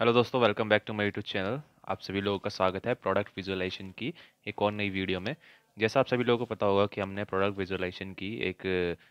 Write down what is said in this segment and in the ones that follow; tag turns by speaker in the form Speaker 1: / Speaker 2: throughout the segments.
Speaker 1: Hello दोस्तों, welcome back to my YouTube channel. आप सभी लोगों का स्वागत है प्रोडक्ट विजुअलाइजेशन की एक और नई वीडियो में। जैसा आप सभी लोगों को पता होगा कि हमने प्रोडक्ट विजुअलाइजेशन की एक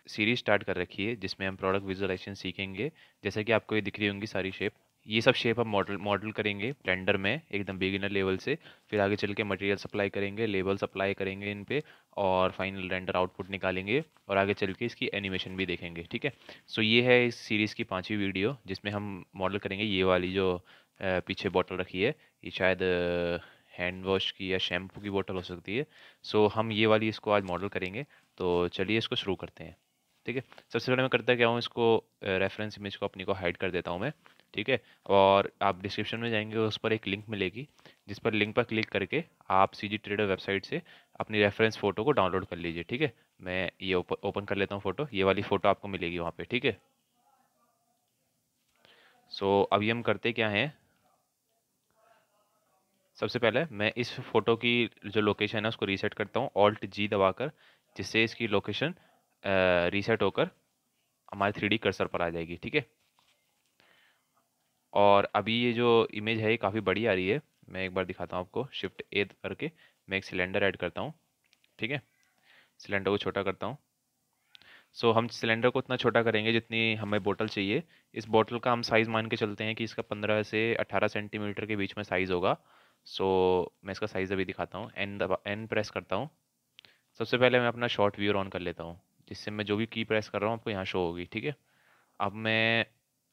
Speaker 1: सीरीज स्टार्ट कर रखी है जिसमें हम प्रोडक्ट विजुअलाइजेशन सीखेंगे। जैसे कि आपको ये दिख रही होंगी सारी शेप, ये सब शेप हम मॉडल मॉडल करेंगे ब्लेंडर में एकदम बिगिनर लेवल से। फिर आगे चल के मटेरियल सप्लाई करेंगे, लेबल सप्लाई करेंगे इन पे, और फाइनल रेंडर आउटपुट निकालेंगे, और आगे चल के इसकी एनिमेशन भी देखेंगे। ठीक है। सो ये है इस सीरीज़ की पांचवी वीडियो जिसमें हम मॉडल करेंगे ये वाली जो पीछे बॉटल रखी है। ये शायद हैंड वॉश की या शैम्पू की बोतल हो सकती है। सो हम ये वाली इसको आज मॉडल करेंगे। तो चलिए इसको शुरू करते हैं। ठीक है। सबसे पहले मैं करता क्या हूँ, इसको रेफरेंस इमेज को अपनी को हाइड कर देता हूँ मैं। ठीक है। और आप डिस्क्रिप्शन में जाएंगे, उस पर एक लिंक मिलेगी, जिस पर लिंक पर क्लिक करके आप सीजी ट्रेडर वेबसाइट से अपनी रेफरेंस फ़ोटो को डाउनलोड कर लीजिए। ठीक है। मैं ये ओपन कर लेता हूँ फ़ोटो, ये वाली फ़ोटो आपको मिलेगी वहाँ पे। ठीक है। सो अभी हम करते क्या हैं, सबसे पहले मैं इस फोटो की जो लोकेशन है उसको रीसेट करता हूँ ऑल्ट जी दबाकर, जिससे इसकी लोकेशन रीसेट होकर हमारे 3D कर्सर पर आ जाएगी। ठीक है। और अभी ये जो इमेज है ये काफ़ी बड़ी आ रही है। मैं एक बार दिखाता हूँ आपको, शिफ्ट ए करके मैं एक सिलेंडर ऐड करता हूँ। ठीक है। सिलेंडर को छोटा करता हूँ। सो हम सिलेंडर को उतना छोटा करेंगे जितनी हमें बोतल चाहिए। इस बोतल का हम साइज़ मान के चलते हैं कि इसका 15 से 18 सेंटीमीटर के बीच में साइज़ होगा। सो मैं इसका साइज़ अभी दिखाता हूँ। एन प्रेस करता हूँ। सबसे पहले मैं अपना शॉर्ट व्यू ऑन कर लेता हूँ, जिससे मैं जो भी की प्रेस कर रहा हूँ आपको यहाँ शो होगी। ठीक है। अब मैं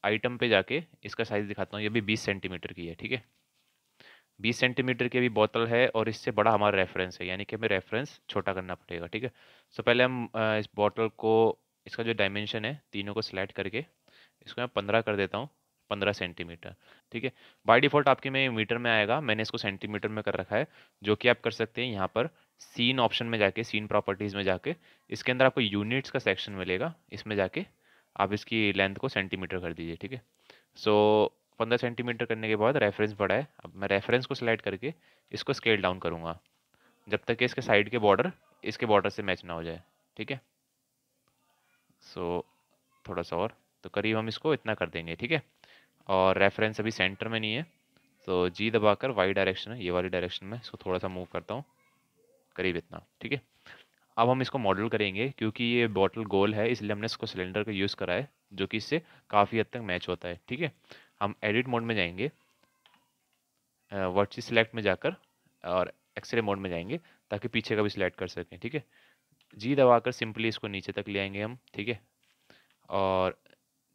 Speaker 1: आइटम पे जाके इसका साइज़ दिखाता हूँ। ये भी 20 सेंटीमीटर की है। ठीक है। 20 सेंटीमीटर की भी बोतल है और इससे बड़ा हमारा रेफरेंस है, यानी कि हमें रेफरेंस छोटा करना पड़ेगा। ठीक है। सो पहले हम इस बोतल को, इसका जो डायमेंशन है तीनों को सिलेक्ट करके इसको मैं 15 कर देता हूँ, 15 सेंटीमीटर। ठीक है। बाय डिफ़ॉल्ट आपके में मीटर में आएगा, मैंने इसको सेंटीमीटर में कर रखा है। जो कि आप कर सकते हैं यहाँ पर सीन ऑप्शन में जाके, सीन प्रॉपर्टीज़ में जाके, इसके अंदर आपको यूनिट्स का सेक्शन मिलेगा, इसमें जाके आप इसकी लेंथ को सेंटीमीटर कर दीजिए। ठीक है। सो 15 सेंटीमीटर करने के बाद रेफरेंस बढ़ा है, अब मैं रेफरेंस को सिलेक्ट करके इसको स्केल डाउन करूँगा जब तक कि इसके साइड के बॉर्डर इसके बॉर्डर से मैच ना हो जाए। ठीक है। सो थोड़ा सा और, तो करीब हम इसको इतना कर देंगे। ठीक है। और रेफरेंस अभी सेंटर में नहीं है, तो जी दबाकर वाई डायरेक्शन है, ये वाली डायरेक्शन में इसको थोड़ा सा मूव करता हूँ, करीब इतना। ठीक है। अब हम इसको मॉडल करेंगे, क्योंकि ये बॉटल गोल है इसलिए हमने इसको सिलेंडर का यूज़ करा है, जो कि इससे काफ़ी हद तक मैच होता है। ठीक है। हम एडिट मोड में जाएंगे, वर्टिस सिलेक्ट में जाकर, और एक्सरे मोड में जाएंगे ताकि पीछे का भी सिलेक्ट कर सकें। ठीक है। जी दबाकर सिंपली इसको नीचे तक ले आएंगे हम। ठीक है। और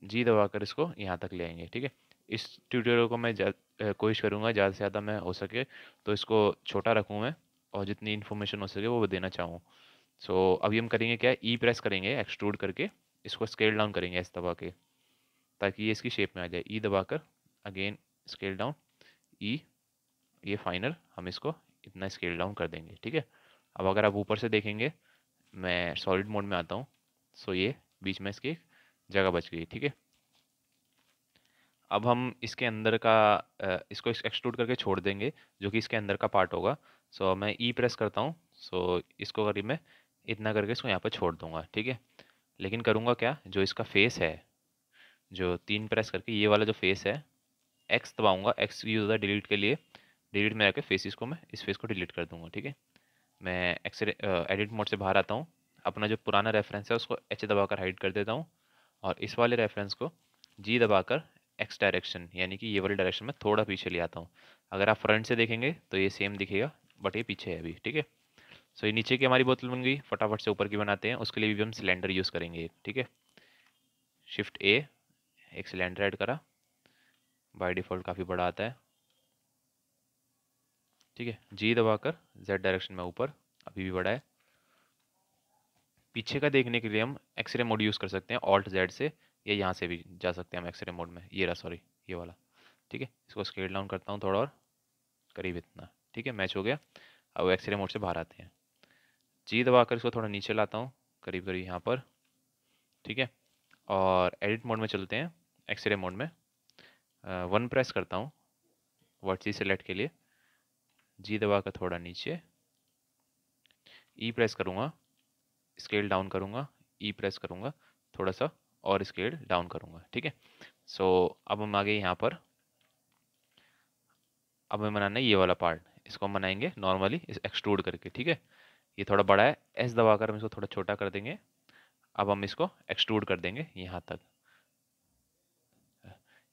Speaker 1: जी दबाकर इसको यहाँ तक ले आएंगे। ठीक है। इस ट्यूटोरियल को मैं कोशिश करूँगा ज़्यादा से ज़्यादा मैं हो सके तो इसको छोटा रखूँ मैं, और जितनी इन्फॉर्मेशन हो सके वो देना चाहूँ। सो अभी हम करेंगे क्या, ई प्रेस करेंगे एक्सट्रूड करके, इसको स्केल डाउन करेंगे इस दबा के, ताकि ये इसकी शेप में आ जाए। ई दबाकर अगेन स्केल डाउन, ई, ये फाइनल हम इसको इतना स्केल डाउन कर देंगे। ठीक है। अब अगर आप ऊपर से देखेंगे, मैं सॉलिड मोड में आता हूँ, सो ये बीच में इसकी जगह बच गई। ठीक है। अब हम इसके अंदर का इसको एक्सट्रूड करके छोड़ देंगे, जो कि इसके अंदर का पार्ट होगा। सो मैं ई प्रेस करता हूँ, सो इसको करीब मैं इतना करके इसको यहाँ पर छोड़ दूंगा। ठीक है। लेकिन करूँगा क्या, जो इसका फेस है, जो 3 प्रेस करके ये वाला जो फेस है, एक्स दबाऊंगा, एक्स यूज होता है डिलीट के लिए। डिलीट में आके फेस, इसको मैं इस फेस को डिलीट कर दूंगा। ठीक है। मैं एडिट मोड से बाहर आता हूँ, अपना जो पुराना रेफरेंस है उसको एच दबाकर हाइड कर देता हूँ, और इस वाले रेफरेंस को जी दबाकर एक्स डायरेक्शन, यानी कि ये वाली डायरेक्शन में थोड़ा पीछे ले आता हूँ। अगर आप फ्रंट से देखेंगे तो ये सेम दिखेगा, बट ये पीछे है अभी। ठीक है। सो ये नीचे की हमारी बोतल बन गई, फटाफट से ऊपर की बनाते हैं। उसके लिए भी हम सिलेंडर यूज़ करेंगे। ठीक है। शिफ्ट ए, एक सिलेंडर ऐड करा, बाय डिफ़ॉल्ट काफ़ी बड़ा आता है। ठीक है। जी दबाकर जेड डायरेक्शन में ऊपर, अभी भी बड़ा है। पीछे का देखने के लिए हम एक्सरे मोड यूज़ कर सकते हैं ऑल्ट जेड से, या यहाँ से भी जा सकते हैं हम एक्सरे मोड में। ये रहा, सॉरी, ये वाला। ठीक है। इसको स्केल डाउन करता हूँ थोड़ा और, करीब इतना। ठीक है। मैच हो गया। अब एक्सरे मोड से बाहर आते हैं, जी दबाकर इसको थोड़ा नीचे लाता हूँ, करीब करीब यहाँ पर। ठीक है। और एडिट मोड में चलते हैं, एक्सरे मोड में वन प्रेस करता हूँ वर्टिस सेलेक्ट के लिए, जी दबाकर थोड़ा नीचे, ई प्रेस करूँगा, स्केल डाउन करूँगा, ई प्रेस करूँगा थोड़ा सा, और स्केल डाउन करूँगा। ठीक है। सो अब हम आ गए यहाँ पर, अब हमें बनाना है ये वाला पार्ट, इसको हम बनाएंगे नॉर्मली इस एक्सट्रूड करके, ठीक है। ये थोड़ा बड़ा है, एस दबाकर हम इसको थोड़ा छोटा कर देंगे। अब हम इसको एक्सट्रूड कर देंगे यहाँ तक।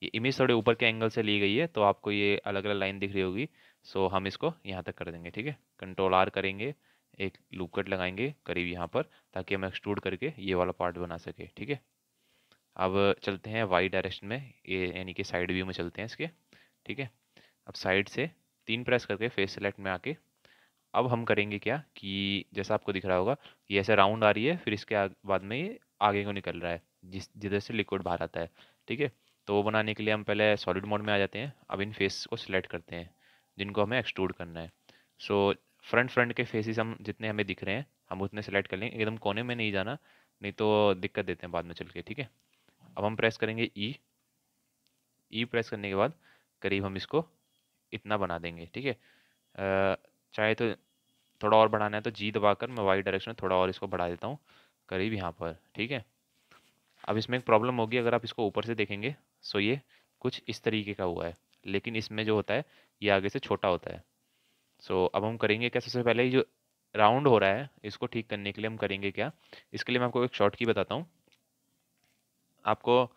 Speaker 1: ये इमेज थोड़े ऊपर के एंगल से ली गई है, तो आपको ये अलग अलग लाइन दिख रही होगी। सो हम इसको यहाँ तक कर देंगे, ठीक है। कंट्रोल आर करेंगे, एक लूप कट लगाएंगे करीब यहाँ पर, ताकि हम एक्सट्रूड करके ये वाला पार्ट बना सके, ठीक है। अब चलते हैं वाई डायरेक्शन में, ये यानी कि साइड व्यू में चलते हैं इसके, ठीक है। अब साइड से 3 प्रेस करके फेस सेलेक्ट में आके अब हम करेंगे क्या कि जैसा आपको दिख रहा होगा, ये ऐसे राउंड आ रही है, फिर इसके बाद में ये आगे को निकल रहा है, जिधर से लिक्विड बाहर आता है, ठीक है। तो वो बनाने के लिए हम पहले सॉलिड मोड में आ जाते हैं। अब इन फेस को सिलेक्ट करते हैं जिनको हमें एक्सट्रूड करना है। सो फ्रंट के फेसेस हम जितने हमें दिख रहे हैं हम उतने सेलेक्ट कर लेंगे, एकदम कोने में नहीं जाना, नहीं तो दिक्कत देते हैं बाद में चल के, ठीक है। अब हम प्रेस करेंगे ई प्रेस करने के बाद करीब हम इसको इतना बना देंगे, ठीक है। चाहे तो थोड़ा और बढ़ाना है तो जी दबाकर मैं वाई डायरेक्शन में थोड़ा और इसको बढ़ा देता हूँ करीब यहाँ पर, ठीक है। अब इसमें एक प्रॉब्लम होगी, अगर आप इसको ऊपर से देखेंगे सो ये कुछ इस तरीके का हुआ है, लेकिन इसमें जो होता है ये आगे से छोटा होता है। सो अब हम करेंगे क्या, सबसे पहले ये जो राउंड हो रहा है इसको ठीक करने के लिए हम करेंगे क्या, इसके लिए मैं आपको एक शॉर्ट की बताता हूँ आपको।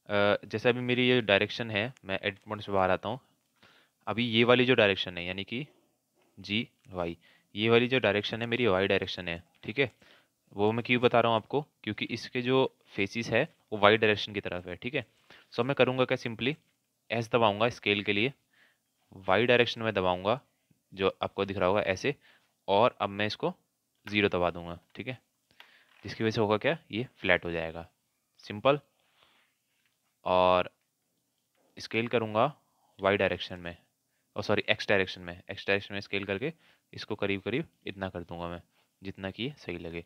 Speaker 1: जैसे अभी मेरी ये डायरेक्शन है, मैं एडिट मोड से बाहर आता हूँ। अभी ये वाली जो डायरेक्शन है यानी कि जी वाई, ये वाली जो डायरेक्शन है मेरी वाई डायरेक्शन है, ठीक है। वो मैं क्यों बता रहा हूँ आपको, क्योंकि इसके जो फेसिस है वो वाई डायरेक्शन की तरफ है, ठीक है। सो मैं करूँगा क्या, सिंपली एस दबाऊंगा स्केल के लिए, वाई डायरेक्शन में दबाऊंगा जो आपको दिख रहा होगा ऐसे, और अब मैं इसको 0 दबा दूंगा, ठीक है। जिसकी वजह से होगा क्या, ये फ्लैट हो जाएगा, सिंपल। और स्केल करूँगा वाई डायरेक्शन में, और सॉरी एक्स डायरेक्शन में स्केल करके इसको करीब करीब इतना कर दूंगा मैं, जितना कि सही लगे।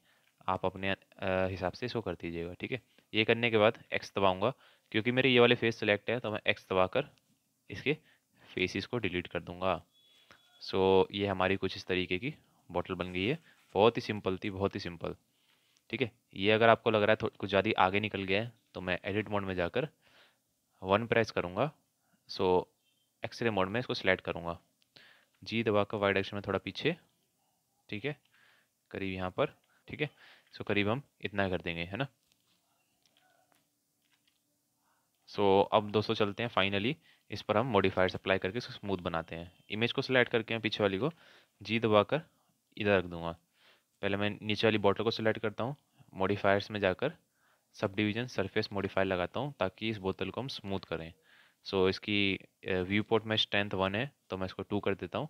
Speaker 1: आप अपने हिसाब से इसको कर दीजिएगा, ठीक है। ये करने के बाद एक्स दबाऊंगा, क्योंकि मेरे ये वाले फेस सेलेक्ट है तो मैं एक्स दबाकर इसके फेसिस को डिलीट कर दूंगा। सो ये हमारी कुछ इस तरीके की बॉटल बन गई है, बहुत ही सिंपल थी, बहुत ही सिंपल, ठीक है। ये अगर आपको लग रहा है कुछ ज़्यादा आगे निकल गया है तो मैं एडिट मोड में जाकर 1 प्रेस करूँगा। सो एक्सरे मोड में इसको सिलेक्ट करूँगा, जी दबाकर वाई डायरेक्शन में थोड़ा पीछे, ठीक है, करीब यहाँ पर, ठीक है। सो करीब हम इतना कर देंगे, है ना। सो अब दोस्तों चलते हैं फाइनली इस पर हम मॉडिफायर्स अप्लाई करके इसको स्मूथ बनाते हैं। इमेज को सिलेक्ट करके मैं पीछे वाली को जी दबाकर इधर रख दूंगा। पहले मैं नीचे वाली बॉटल को सिलेक्ट करता हूँ, मॉडिफायर्स में जाकर सब डिवीजन सरफेस मॉडिफायर लगाता हूँ ताकि इस बोतल को हम स्मूथ करें। सो इसकी व्यू पोर्ट में स्ट्रेंथ 1 है तो मैं इसको 2 कर देता हूँ,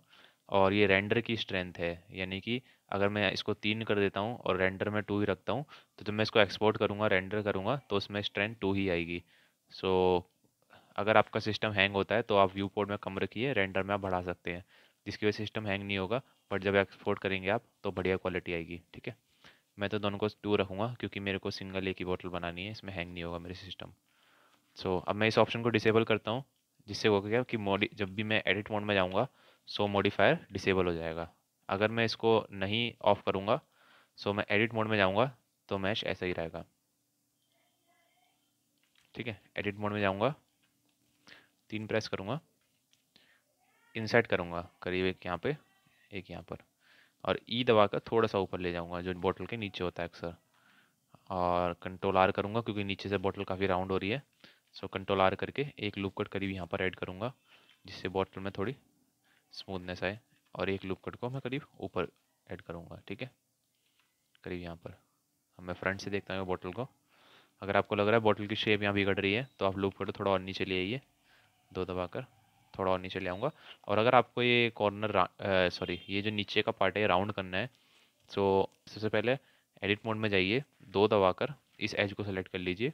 Speaker 1: और ये रेंडर की स्ट्रेंथ है, यानी कि अगर मैं इसको 3 कर देता हूँ और रेंडर में 2 ही रखता हूँ, तो जब मैं इसको एक्सपोर्ट करूँगा रेंडर करूँगा तो उसमें स्ट्रेंथ 2 ही आएगी। सो अगर आपका सिस्टम हैंग होता है तो आप व्यू पोर्ट में कम रखिए, रेंडर में आप बढ़ा सकते हैं, जिसकी वजह से सिस्टम हैंग नहीं होगा, बट जब एक्सपोर्ट करेंगे आप तो बढ़िया क्वालिटी आएगी, ठीक है। मैं तो दोनों को 2 रखूँगा क्योंकि मेरे को सिंगल एक ही बॉटल बनानी है, इसमें हैंग नहीं होगा मेरे सिस्टम। सो अब मैं इस ऑप्शन को डिसेबल करता हूँ, जिससे होगा क्या कि मोडी जब भी मैं एडिट मोड में जाऊँगा सो मॉडिफायर डिसेबल हो जाएगा। अगर मैं इसको नहीं ऑफ करूँगा, सो मैं एडिट मोड में जाऊँगा तो मैश ऐसा ही रहेगा, ठीक है। एडिट मोड में जाऊँगा, 3 प्रेस करूँगा, इंसर्ट करूँगा करीब एक यहाँ पे एक यहाँ पर, और ई दबाकर थोड़ा सा ऊपर ले जाऊँगा जो बोतल के नीचे होता है अक्सर, और कंट्रोल आर करूँगा क्योंकि नीचे से बोतल काफ़ी राउंड हो रही है। सो कंट्रोल आर करके एक लूप कट करीब यहाँ पर ऐड करूँगा, जिससे बोतल में थोड़ी स्मूथनेस आए, और एक लूप कट को मैं करीब ऊपर ऐड करूँगा, ठीक है, करीब यहाँ पर। अब मैं फ्रंट से देखता हूँ बोतल को, अगर आपको लग रहा है बोतल की शेप यहाँ बिगड़ रही है तो आप लूप कट थोड़ा और नीचे ले आइए, 2 दबाकर थोड़ा और नीचे ले आऊँगा। और अगर आपको ये कॉर्नर सॉरी ये जो नीचे का पार्ट है राउंड करना है, सो सबसे पहले एडिट मोड में जाइए, 2 दबाकर इस एज को सेलेक्ट कर लीजिए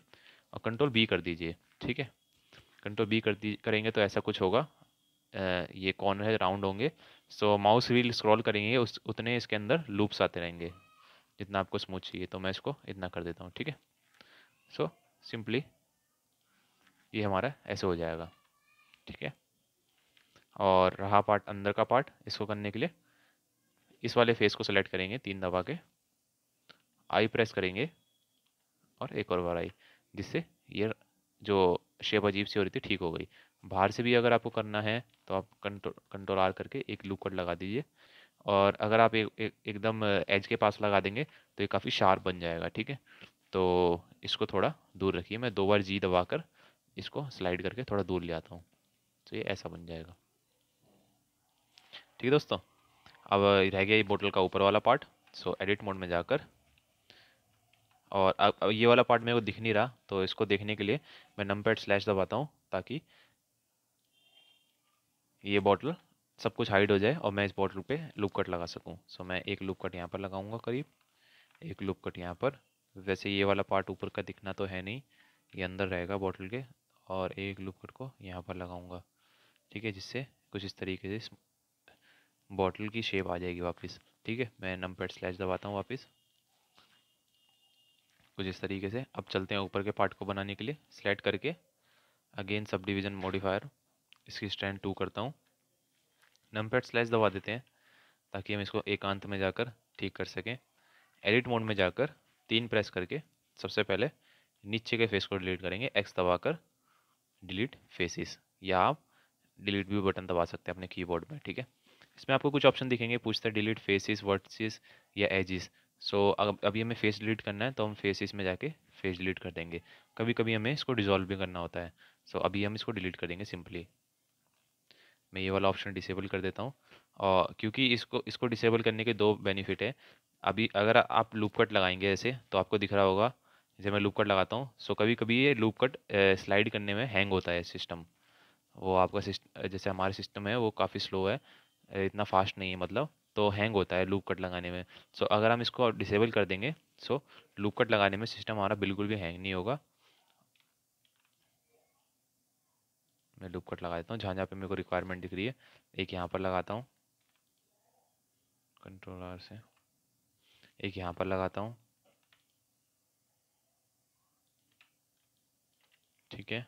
Speaker 1: और कंट्रोल बी कर दीजिए, ठीक है। कंट्रोल बी करेंगे तो ऐसा कुछ होगा, ये कॉर्नर है राउंड होंगे। सो माउस व्हील स्क्रॉल करेंगे उस उतने इसके अंदर लूप्स आते रहेंगे, जितना आपको स्मूथ चाहिए, तो मैं इसको इतना कर देता हूँ, ठीक है। सो सिंपली ये हमारा ऐसे हो जाएगा, ठीक है। और रहा पार्ट अंदर का पार्ट, इसको करने के लिए इस वाले फेस को सेलेक्ट करेंगे 3 दबा के, आई प्रेस करेंगे और एक और बार आई, जिससे ये जो शेप अजीब सी हो रही थी, ठीक हो गई। बाहर से भी अगर आपको करना है तो आप कंट्रोल आर करके एक लूप कट लगा दीजिए। और अगर आप एकदम एज के पास लगा देंगे तो ये काफ़ी शार्प बन जाएगा, ठीक है। तो इसको थोड़ा दूर रखिए, मैं 2 बार जी दबाकर इसको स्लाइड करके थोड़ा दूर ले आता हूँ, तो ये ऐसा बन जाएगा। ठीक है दोस्तों, अब रह गया ये बोतल का ऊपर वाला पार्ट। सो एडिट मोड में जाकर, और अब ये वाला पार्ट मेरे को दिख नहीं रहा, तो इसको देखने के लिए मैं नमपैड स्लैश दबाता हूँ ताकि ये बॉटल सब कुछ हाइड हो जाए और मैं इस बॉटल पे लूप कट लगा सकूँ। सो मैं एक लूप कट यहाँ पर लगाऊंगा, करीब एक लूप कट यहाँ पर। वैसे ये वाला पार्ट ऊपर का दिखना तो है नहीं, ये अंदर रहेगा बॉटल के। और एक लूप कट को यहाँ पर लगाऊंगा, ठीक है, जिससे कुछ इस तरीके से इस बॉटल की शेप आ जाएगी वापस। ठीक है, मैं नमपैड स्लैश दबाता हूँ वापस, कुछ इस तरीके से। अब चलते हैं ऊपर के पार्ट को बनाने के लिए। सेलेक्ट करके अगेन सब डिवीज़न मॉडिफायर, इसकी स्ट्रेंथ 2 करता हूँ। नमपैड स्लैश दबा देते हैं ताकि हम इसको एकांत में जाकर ठीक कर सकें। एडिट मोड में जाकर 3 प्रेस करके सबसे पहले नीचे के फेस को डिलीट करेंगे, एक्स दबाकर डिलीट फेसेस, या आप डिलीट व्यू बटन दबा सकते हैं अपने कीबोर्ड में, ठीक है। इसमें आपको कुछ ऑप्शन दिखेंगे, पूछते हैं डिलीट फेसेस, वर्टिसेस या एजिस। सो अभी हमें फेस डिलीट करना है तो हम फेसेस में जाके फेस डिलीट कर देंगे। कभी कभी हमें इसको डिजॉल्व भी करना होता है। सो अभी हम इसको डिलीट कर देंगे सिंपली। मैं ये वाला ऑप्शन डिसेबल कर देता हूँ, और क्योंकि इसको इसको डिसेबल करने के 2 बेनिफिट है। अभी अगर आप लूप कट लगाएंगे ऐसे तो आपको दिख रहा होगा, जैसे मैं लूप कट लगाता हूँ सो कभी कभी ये लूप कट स्लाइड करने में हैंग होता है सिस्टम। वो आपका सिस्टम, जैसे हमारा सिस्टम है वो काफ़ी स्लो है, इतना फास्ट नहीं है मतलब, तो हैंग होता है लूप कट लगाने में। सो अगर हम इसको डिसेबल कर देंगे, सो लूप कट लगाने में सिस्टम हमारा बिल्कुल भी हैंग नहीं होगा। मैं लूप कट लगा देता हूँ जहाँ जहाँ पे मेरे को रिक्वायरमेंट दिख रही है। एक यहाँ पर लगाता हूँ कंट्रोल आर से, एक यहाँ पर लगाता हूँ, ठीक है,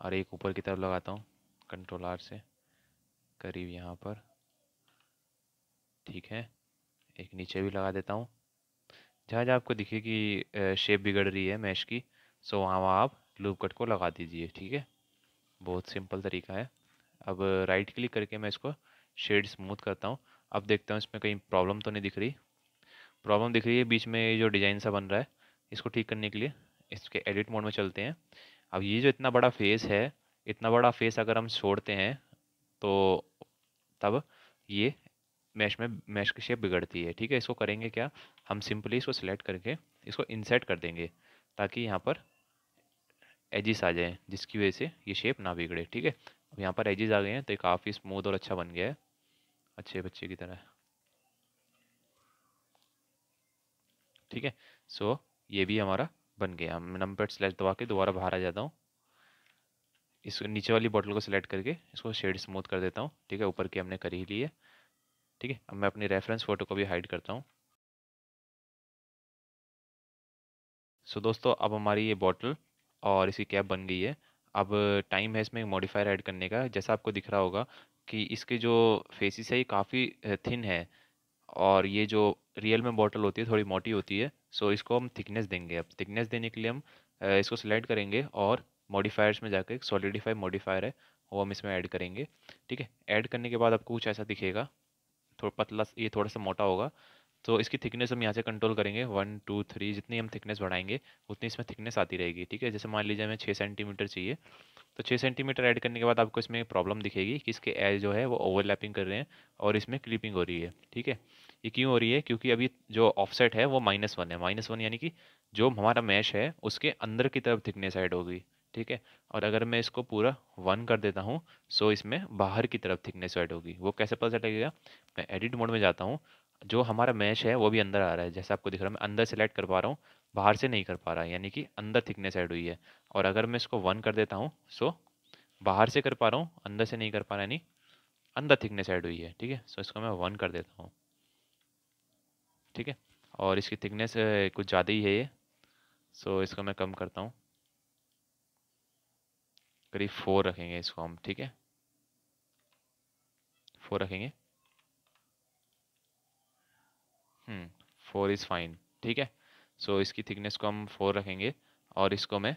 Speaker 1: और एक ऊपर की तरफ लगाता हूँ कंट्रोल आर से, करीब यहाँ पर, ठीक है। एक नीचे भी लगा देता हूँ, जहाँ जहाँ आपको दिखे कि शेप बिगड़ रही है मैश की, सो वहाँ वहाँ आप लूप कट को लगा दीजिए, ठीक है। बहुत सिंपल तरीका है। अब राइट क्लिक करके मैं इसको शेड स्मूथ करता हूँ। अब देखता हूँ इसमें कहीं प्रॉब्लम तो नहीं दिख रही। प्रॉब्लम दिख रही है बीच में, ये जो डिज़ाइन सा बन रहा है, इसको ठीक करने के लिए इसके एडिट मोड में चलते हैं। अब ये जो इतना बड़ा फेस है, इतना बड़ा फेस अगर हम छोड़ते हैं तो तब ये मैश की शेप बिगड़ती है, ठीक है। इसको करेंगे क्या, हम सिंपली इसको सिलेक्ट करके इसको इंसर्ट कर देंगे ताकि यहाँ पर एजिस आ जाए, जिसकी वजह से ये शेप ना बिगड़े, ठीक है। अब यहाँ पर एजिस आ गए हैं तो ये काफ़ी स्मूथ और अच्छा बन गया है, अच्छे बच्चे की तरह, ठीक है। सो ये भी हमारा बन गया। मैं नंबर स्लैश दबा के दोबारा बाहर आ जाता हूँ, इस नीचे वाली बॉटल को सिलेक्ट करके इसको शेड स्मूथ कर देता हूँ, ठीक है। ऊपर की हमने कर ही ली है, ठीक है। अब मैं अपनी रेफरेंस फ़ोटो को भी हाइड करता हूँ। सो दोस्तों, अब हमारी ये बॉटल और इसकी कैप बन गई है। अब टाइम है इसमें मॉडिफायर ऐड करने का। जैसा आपको दिख रहा होगा कि इसके जो फेसिस है ये काफ़ी थिन है, और ये जो रियल में बॉटल होती है थोड़ी मोटी होती है। सो इसको हम थिकनेस देंगे। अब थिकनेस देने के लिए हम इसको सिलेक्ट करेंगे और मॉडिफायर्स में जाकर एक सॉलिडिफाई मॉडिफायर है वो हम इसमें ऐड करेंगे, ठीक है। ऐड करने के बाद आपको कुछ ऐसा दिखेगा, थोड़ा पतला, ये थोड़ा सा मोटा होगा। तो इसकी थिकनेस हम यहाँ से कंट्रोल करेंगे, 1 2 3, जितनी हम थिकनेस बढ़ाएंगे उतनी इसमें थिकनेस आती रहेगी, ठीक है। जैसे मान लीजिए हमें 6 सेंटीमीटर चाहिए, तो 6 सेंटीमीटर ऐड करने के बाद आपको इसमें प्रॉब्लम दिखेगी कि इसके एज जो है वो ओवरलैपिंग कर रहे हैं और इसमें क्लिपिंग हो रही है, ठीक है। ये क्यों हो रही है, क्योंकि अभी जो ऑफसेट है वो -1 है। -1 यानी कि जो हमारा मैश है उसके अंदर की तरफ थिकनेस ऐड होगी, ठीक है। और अगर मैं इसको पूरा 1 कर देता हूँ, सो इसमें बाहर की तरफ थिकनेस ऐड होगी। वो कैसे पता चलेगा, मैं एडिट मोड में जाता हूँ, जो हमारा मैश है वो भी अंदर आ रहा है, जैसे आपको दिख रहा है। मैं अंदर सेलेक्ट कर पा रहा हूँ, बाहर से नहीं कर पा रहा, यानी कि अंदर थिकनेस ऐड हुई है। और अगर मैं इसको 1 कर देता हूँ, सो बाहर से कर पा रहा हूँ, अंदर से नहीं कर पा रहा, यानी अंदर थिकनेस ऐड हुई है, ठीक है। सो इसको मैं 1 कर देता हूँ, ठीक है। और इसकी थिकनेस कुछ ज़्यादा ही है ये, सो इसको मैं कम करता हूँ, करीब 4 रखेंगे इसको हम, ठीक है। 4 रखेंगे, 4 इज़ फाइन, ठीक है। सो इसकी थिकनेस को हम 4 रखेंगे, और इसको मैं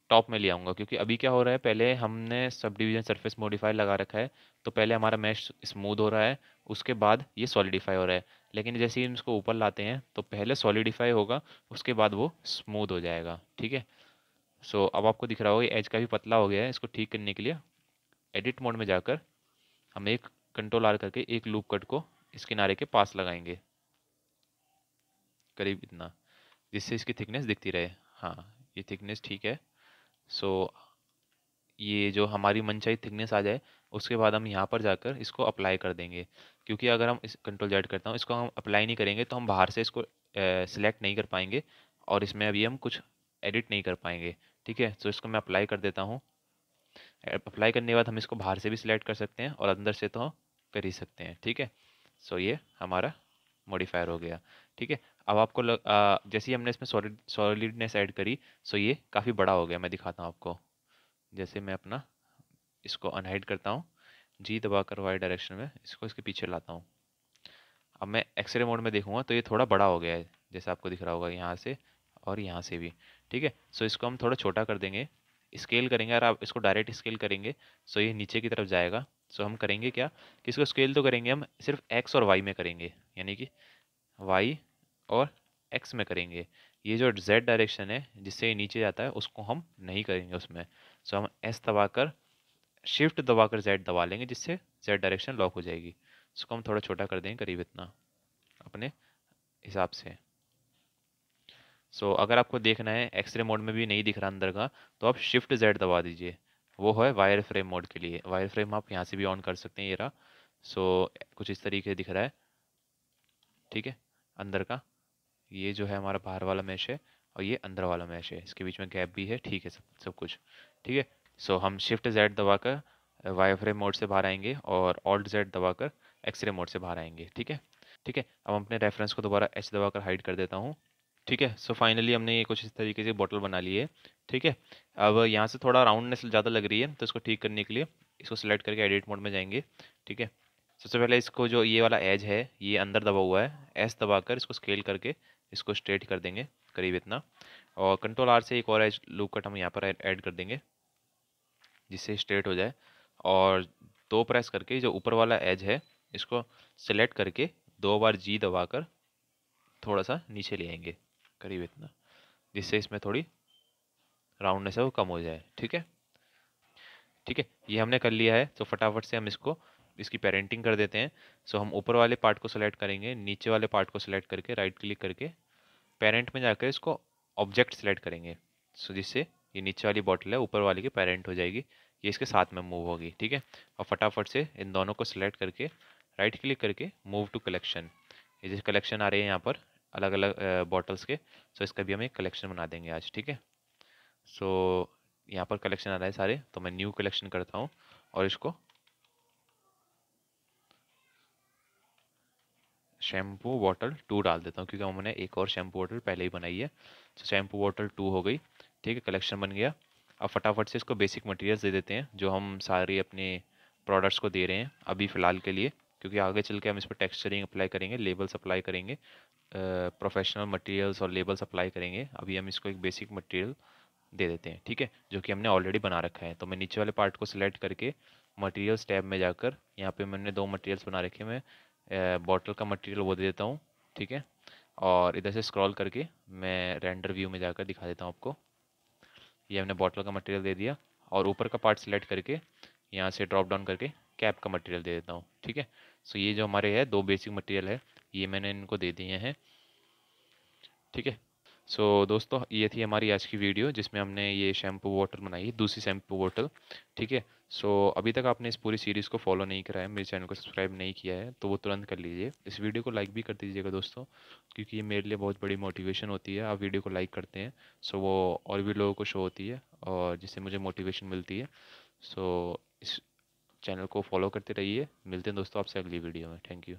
Speaker 1: टॉप में ले आऊँगा, क्योंकि अभी क्या हो रहा है, पहले हमने सब डिवीजन सरफेस मॉडिफायर लगा रखा है, तो पहले हमारा मैश स्मूथ हो रहा है, उसके बाद ये सॉलिडिफाई हो रहा है। लेकिन जैसे ही हम इसको ऊपर लाते हैं तो पहले सॉलिडिफाई होगा, उसके बाद वो स्मूथ हो जाएगा, ठीक है। सो अब आपको दिख रहा होगा ये एज काफ़ी पतला हो गया है। इसको ठीक करने के लिए एडिट मोड में जाकर हम एक कंट्रोल आर करके एक लूप कट को इस किनारे के पास लगाएंगे, करीब इतना, जिससे इसकी थिकनेस दिखती रहे। हाँ, ये थिकनेस ठीक है। सो ये जो हमारी मनचाही थिकनेस आ जाए, उसके बाद हम यहाँ पर जाकर इसको अप्लाई कर देंगे। क्योंकि अगर हम इस कंट्रोल जेड करता हूँ, इसको हम अप्लाई नहीं करेंगे तो हम बाहर से इसको सिलेक्ट नहीं कर पाएंगे, और इसमें अभी हम कुछ एडिट नहीं कर पाएंगे, ठीक है। तो इसको मैं अप्लाई कर देता हूँ। अप्लाई करने के बाद हम इसको बाहर से भी सिलेक्ट कर सकते हैं और अंदर से तो हम कर ही सकते हैं, ठीक है। सो ये हमारा मॉडिफायर हो गया, ठीक है। अब आपको जैसे ही हमने इसमें सॉलिडनेस ऐड करी, सो ये काफ़ी बड़ा हो गया। मैं दिखाता हूँ आपको। जैसे मैं अपना इसको अनहाइड करता हूँ, जी दबाकर वाई डायरेक्शन में इसको इसके पीछे लाता हूँ। अब मैं एक्सरे मोड में देखूंगा तो ये थोड़ा बड़ा हो गया है, जैसे आपको दिख रहा होगा यहाँ से और यहाँ से भी, ठीक है। सो इसको हम थोड़ा छोटा कर देंगे, स्केल करेंगे। अगर आप इसको डायरेक्ट स्केल करेंगे सो ये नीचे की तरफ जाएगा। सो हम करेंगे क्या कि इसको स्केल तो करेंगे, हम सिर्फ एक्स और वाई में करेंगे, यानी कि वाई और एक्स में करेंगे। ये जो जेड डायरेक्शन है जिससे ये नीचे जाता है, उसको हम नहीं करेंगे उसमें। सो हम एस दबाकर, शिफ्ट दबाकर जेड दबा लेंगे, जिससे जेड डायरेक्शन लॉक हो जाएगी। इसको हम थोड़ा छोटा कर देंगे, करीब इतना, अपने हिसाब से। अगर आपको देखना है एक्सरे मोड में भी नहीं दिख रहा अंदर का, तो आप शिफ्ट जेड दबा दीजिए। वो है वायर फ्रेम मोड के लिए। वायर फ्रेम आप यहाँ से भी ऑन कर सकते हैं, ये रहा। कुछ इस तरीके से दिख रहा है, ठीक है। अंदर का ये जो है हमारा बाहर वाला मैश है, और ये अंदर वाला मैश है, इसके बीच में गैप भी है, ठीक है, सब सब कुछ ठीक है। हम शिफ्ट जेड दबाकर वायर फ्रेम मोड से बाहर आएंगे और ऑल्ट जेड दबाकर एक्सरे मोड से बाहर आएंगे, ठीक है। ठीक है, अब हम अपने रेफरेंस को दोबारा एच दबाकर हाइड कर देता हूँ, ठीक है। फाइनली हमने ये कुछ इस तरीके से बॉटल बना ली है, ठीक है। अब यहाँ से थोड़ा राउंडनेस ज़्यादा लग रही है, तो इसको ठीक करने के लिए इसको सिलेक्ट करके एडिट मोड में जाएंगे, ठीक है। सबसे पहले इसको जो ये वाला एज है ये अंदर दबा हुआ है, एस दबाकर इसको स्केल करके इसको स्ट्रेट कर देंगे, करीब इतना। और कंट्रोल आर से एक और एज लूप कट हम यहाँ पर ऐड कर देंगे, जिससे स्ट्रेट हो जाए। और दो प्रेस करके जो ऊपर वाला एज है इसको सेलेक्ट करके दो बार जी दबाकर थोड़ा सा नीचे ले आएंगे, करीब इतना, जिससे इसमें थोड़ी राउंडनेस है वो कम हो जाए, ठीक है। ठीक है, ये हमने कर लिया है। फटाफट से हम इसको इसकी पेरेंटिंग कर देते हैं। हम ऊपर वाले पार्ट को सेलेक्ट करेंगे, नीचे वाले पार्ट को सेलेक्ट करके राइट क्लिक करके पेरेंट में जाकर इसको ऑब्जेक्ट सेलेक्ट करेंगे। जिससे ये नीचे वाली बॉटल है ऊपर वाली की पेरेंट हो जाएगी, ये इसके साथ में मूव होगी, ठीक है। और फटाफट से इन दोनों को सिलेक्ट करके राइट क्लिक करके मूव टू कलेक्शन, ये जैसे कलेक्शन आ रहे हैं यहाँ पर अलग अलग बॉटल्स के। इसका भी हम एक कलेक्शन बना देंगे आज, ठीक है। सो यहाँ पर कलेक्शन आ रहा है सारे, तो मैं न्यू कलेक्शन करता हूँ और इसको शैम्पू बॉटल 2 डाल देता हूँ, क्योंकि हमने एक और शैम्पू बॉटल पहले ही बनाई है। शैम्पू बॉटल 2 हो गई, ठीक है, कलेक्शन बन गया। अब फटाफट से इसको बेसिक मटेरियल्स दे देते हैं जो हम सारे अपने प्रोडक्ट्स को दे रहे हैं अभी फ़िलहाल के लिए, क्योंकि आगे चल के हम इस पर टेक्सचरिंग अप्लाई करेंगे, लेबल्स अप्लाई करेंगे, प्रोफेशनल मटेरियल्स और लेबल्स अप्लाई करेंगे। अभी हम इसको एक बेसिक मटेरियल दे देते हैं, ठीक है, जो कि हमने ऑलरेडी बना रखा है। तो मैं नीचे वाले पार्ट को सिलेक्ट करके मटेरियल्स टैब में जाकर यहाँ पे मैंने दो मटेरियल्स बना रखे हैं। मैं बॉटल का मटेरियल वो दे देता हूँ, ठीक है। और इधर से स्क्रॉल करके मैं रेंडर व्यू में जाकर दिखा देता हूँ आपको। ये हमने बॉटल का मटेरियल दे दिया, और ऊपर का पार्ट सिलेक्ट करके यहाँ से ड्रॉप डाउन करके कैप का मटेरियल दे देता हूँ, ठीक है। ये जो हमारे है दो बेसिक मटेरियल है, ये मैंने इनको दे दिए हैं, ठीक है। दोस्तों ये थी हमारी आज की वीडियो, जिसमें हमने ये शैम्पू बोतल बनाई है, दूसरी शैम्पू बोतल, ठीक है। अभी तक आपने इस पूरी सीरीज़ को फॉलो नहीं करा है, मेरे चैनल को सब्सक्राइब नहीं किया है, तो वो तुरंत कर लीजिए। इस वीडियो को लाइक भी कर दीजिएगा दोस्तों, क्योंकि ये मेरे लिए बहुत बड़ी मोटिवेशन होती है। आप वीडियो को लाइक करते हैं वो और भी लोगों को शो होती है, और जिससे मुझे मोटिवेशन मिलती है। इस चैनल को फॉलो करते रहिए। मिलते हैं दोस्तों आपसे अगली वीडियो में। Thank you.